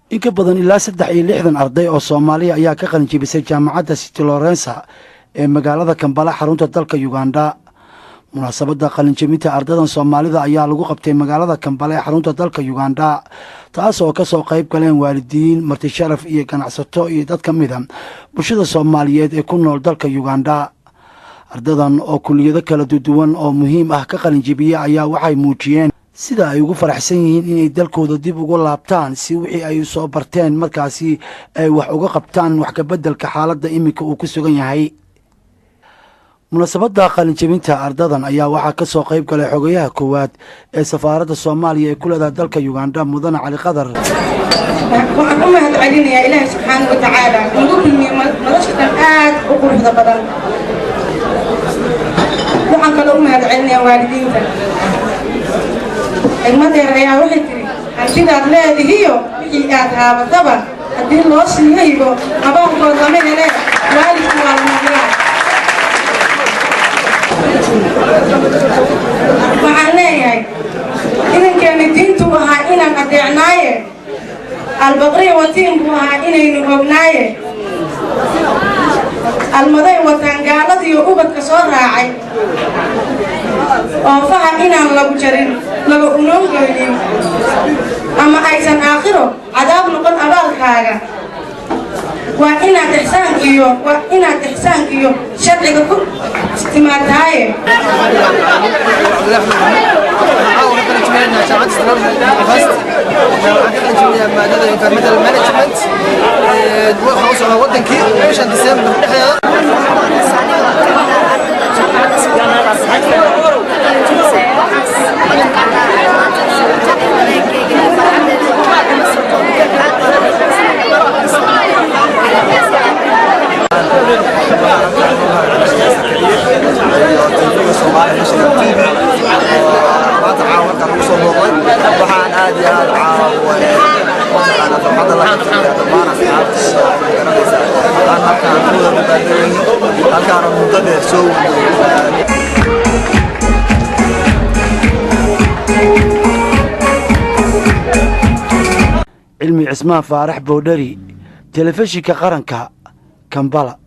in ka badan ilaa 63 arday oo Soomaaliya ayaa ka qalin jebisay jaamacadda City Lawrence ee magaalada Kampala xarunta dalka Uganda. munaasabadda qalin jebinta ardadan Soomaalida ayaa lagu qabtay magaalada Kampala ee xarunta dalka Uganda, taas oo ka soo qayb galeen waalidiin, marti sharaf iyo ganacsato iyo dad ka mid ah bulshada Soomaaliyeed ee ku nool dalka Uganda. ardadan oo kulliyado kala duwan oo muhiim ah ka qalin jebiya ayaa waxay muujiyeen sida ay ugu faraxsan yihiin inay dalkooda dib ugu laabtaan si wixii ay soo barteen markaasi ay wax uga qabtaan wax ka beddelka xaaladda iminka uu ku sugan yahay. munaasabadda qalin jebinta ardadan ayaa waxaa ka soo qayb galay xogayaha koowaad ee safaaradda Soomaaliya ee ku leedahay dalka Uganda, Mudane Cali Qadar. waxaan u mahadcelinayaa Ilaahay subxaanahu wa tacaala inuu kulmiyay noloshan aad u quruxda badan. waxaan kaloo u mahadcelinayaa waalidiinta. ilmadeer ayaa waxay tiri hantidaad leedihiyo wixii aad haabataba haddii loo siiyo abaankood lama hele waalidku waa la maqlaa. waxaan leeyahay inankeena diintu ahaa inaan adeecnaaye, albaqriya watiin buu ahaa inaynu ognaaye, almaday wataan gaaladiiyo ubadka soo raacay oo faha inaan lagu jarin laga unoongeynin ama aysan aakhiro cadaab noqon abaalkaaga. waa inaad ixsaan iyo sharciga ku istimaataaye. cilmi cismaan faarax boodhari, telefishinka qaranka, Kampala.